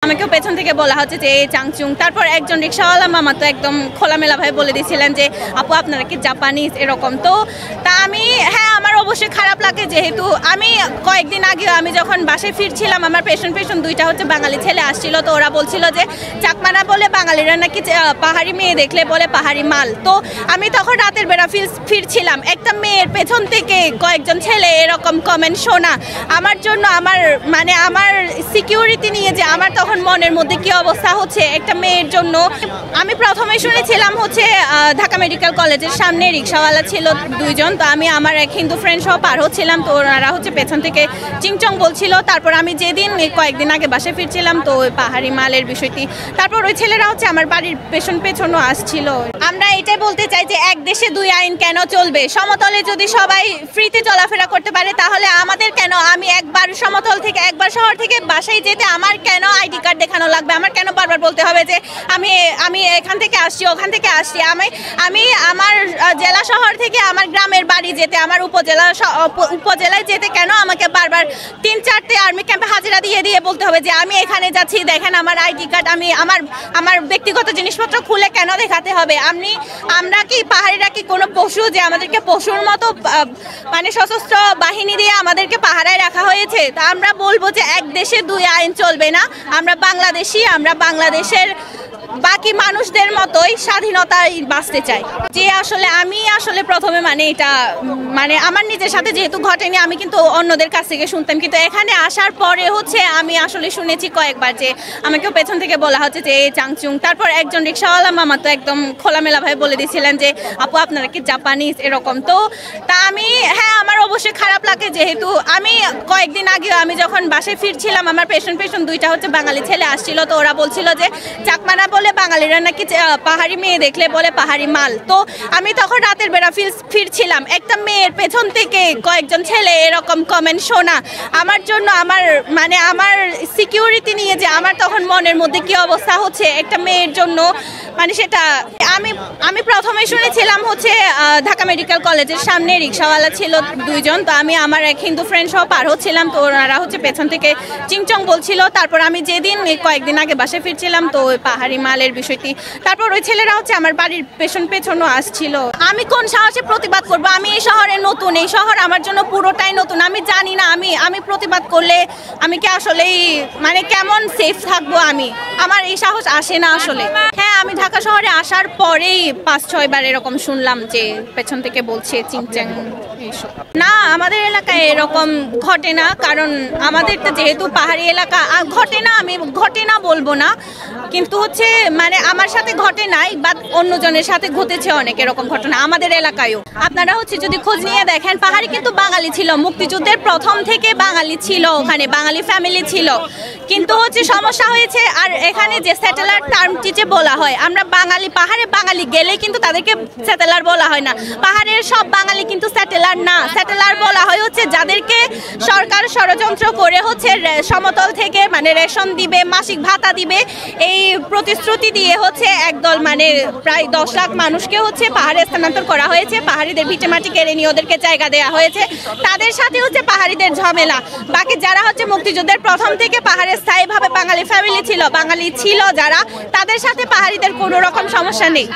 আমাকেও পেছন থেকে বলা হচ্ছে যে এই চাংচুং। তারপর একজন রিক্সাওয়ালা মামা তো একদম খোলামেলা ভাবে বলে দিয়েছিলেন যে আপু আপনারা কি জাপানিজ এরকম। তা আমি আমার অবশ্যই খারাপ লাগে, যেহেতু আমি কয়েকদিন আগে আমি যখন বাসায় ফিরছিলাম আমার পেছন দুইটা বাঙালি ছেলে আসছিল। তো ওরা বলছিল যে চাকমানা বলে বাঙালিরা নাকি পাহাড়ি মেয়ে দেখলে বলে পাহাড়ি মাল। তো আমি তখন রাতের বেলা ফিরছিলাম, একটা মেয়ের পেছন থেকে কয়েকজন ছেলে এরকম কমেন্ট শোনা আমার জন্য আমার সিকিউরিটি নিয়ে যে আমার তখন মনের মধ্যে কি অবস্থা হচ্ছে একটা মেয়ের জন্য। আমি প্রথমে শুনেছিলাম ঢাকা মেডিকেল কলেজের সামনে রিক্সাওয়ালা ছিল দুইজন। তো আমি আমার এক হিন্দু ফ্রেন্ড সহ পার হচ্ছিলাম, তো ওনারা পেছন থেকে চিংচং বলছিল। তারপর আমি যেদিন কয়েকদিন আগে বাসায় ফিরছিলাম তো ওই পাহাড়ি মালের বিষয়টি, তারপর ওই ছেলেরা আমার বাড়ির পেছনও আসছিল। আমরা এটাই বলতে চাই যে এক দেশে দুই আইন কেন চলবে? সমতলে যদি সবাই ফ্রিতে চলাফেরা করতে পারে তাহলে আমাদের কেন? আমি একবার সমতল থেকে একবার শহর থেকে বাসায় যেতে আমার কেন আইডি কার্ড দেখানো লাগবে? আমার কেন বারবার বলতে হবে যে আমি এখান থেকে আসছি ওখান থেকে আসছি? আমি আমার জেলা শহর থেকে আমার গ্রামের বাড়ি যেতে, আমার উপজেলায় যেতে কেন আমাকে বারবার 3-4টে আর্মি ক্যাম্পে হাজিরা দিয়ে বলতে হবে যে আমি এখানে যাচ্ছি, দেখেন আমার আইডি কার্ড, আমি আমার ব্যক্তিগত জিনিসপত্র খুলে কেন দেখাতে হবে? আমরা কি পাহাড়িরা কি কোনো পশু যে আমাদেরকে পশুর মতো সশস্ত্র বাহিনী দিয়ে আমাদেরকে পাহারায় রাখা হয়েছে? তা আমরা বলবো যে এক দেশে দুই আইন চলবে না। আমরা বাংলাদেশি, আমরা বাংলাদেশের বাকি মানুষদের মতোই স্বাধীনতায় বাঁচতে চাই। যে আমি প্রথমে এটা আমার নিজের সাথে যেহেতু ঘটেনি, আমি কিন্তু অন্যদের কাছ থেকে শুনতাম, কিন্তু এখানে আসার পরে আমি শুনেছি কয়েকবার যে আমাকেও পেছন থেকে বলা হচ্ছে যে এই চাংচুং। তারপর একজন রিক্সাওয়ালা মামা তো একদম খোলামেলা ভাবে বলে দিয়েছিলেন যে আপু আপনারা কি জাপানিজ এরকম। তা আমি আমার অবশ্যই খারাপ লাগে, যেহেতু আমি কয়েকদিন আগে আমি যখন বাসায় ফিরছিলাম আমার পেছন দুইটা বাঙালি ছেলে আসছিল। তো ওরা বলছিল যে চাকমানা বলে বাঙালিরা নাকি পাহাড়ি মেয়ে দেখলে বলে পাহাড়ি মাল। তো আমি তখন রাতের বেলা ফিরছিলাম, একটা মেয়ের পেছন থেকে কয়েকজন ছেলে এরকম কমেন্ট শোনা আমার জন্য আমার সিকিউরিটি নিয়ে যে আমার তখন মনের মধ্যে কি অবস্থা হচ্ছে একটা মেয়ের জন্য সেটা আমি প্রথমে শুনেছিলাম ঢাকা মেডিকেল কলেজের সামনে রিক্সাওয়ালা ছিল দুইজন। তো আমি আমার এক হিন্দু ফ্রেন্ড সহ পার হচ্ছিলাম, তো ওনারা পেছন থেকে চিংচং বলছিল। তারপর আমি যেদিন কয়েকদিন আগে বাসায় ফিরছিলাম তো ওই পাহাড়ি মালের বিষয়টি, তারপর ওই ছেলেরা আমার বাড়ির পেছনও আসছিল। আমি কোন সাহসে প্রতিবাদ করব? আমি এই শহরে নতুন, এই শহর আমার জন্য পুরোটাই নতুন। আমি জানি না আমি প্রতিবাদ করলে আমি কি আসলেই কেমন সেফ থাকবো? আমার এই সাহস আসে না আসলে। আমি ঢাকা শহরে আসার পরেই 5-6 বার এরকম শুনলাম যে পেছন থেকে বলছে চিংচাং এইসব। না, আমাদের এলাকায় এরকম ঘটে না, কারণ আমাদের তো যেহেতু পাহাড়ি এলাকা ঘটে না বলবো না, কিন্তু আমার সাথে ঘটে নাই, বাট অন্যজনের সাথে ঘটেছে অনেক এরকম ঘটনা আমাদের এলাকায়ও। আপনারা যদি খোঁজ নিয়ে দেখেন পাহাড়ি কিন্তু বাঙালি ছিল, মুক্তিযুদ্ধের প্রথম থেকে বাঙালি ছিল, ওখানে বাঙালি ফ্যামিলি ছিল। কিন্তু সমস্যা হয়েছে আর এখানে যে স্যাটেলার টার্মটি যে বলা হয়, আমরা পাহাড়ে বাঙালি গেলে কিন্তু তাদেরকে স্যাটেলার বলা হয় না। পাহাড়ের সব বাঙালি কিন্তু স্যাটেলার না। স্যাটেলার বলা হয় যাদেরকে সরকার ষড়যন্ত্র করে সমতল থেকে রেশন দিবে, মাসিক ভাতা দিবে, এই প্রতিশ্রুতি দিয়ে একদল প্রায় 10 লাখ মানুষকে পাহাড়ে স্থানান্তর করা হয়েছে। পাহাড়িদের ভিটেমাটি কেড়ে নিয়ে ওদেরকে জায়গা দেওয়া হয়েছে, তাদের সাথে পাহাড়িদের ঝামেলা। বাকি যারা মুক্তিযুদ্ধের প্রথম থেকে পাহাড়ে স্থায়ীভাবে বাঙালি ফ্যামিলি ছিল, বাঙালি ছিল যারা, তাদের সাথে পাহাড়িদের কোনো রকম সমস্যা নেই।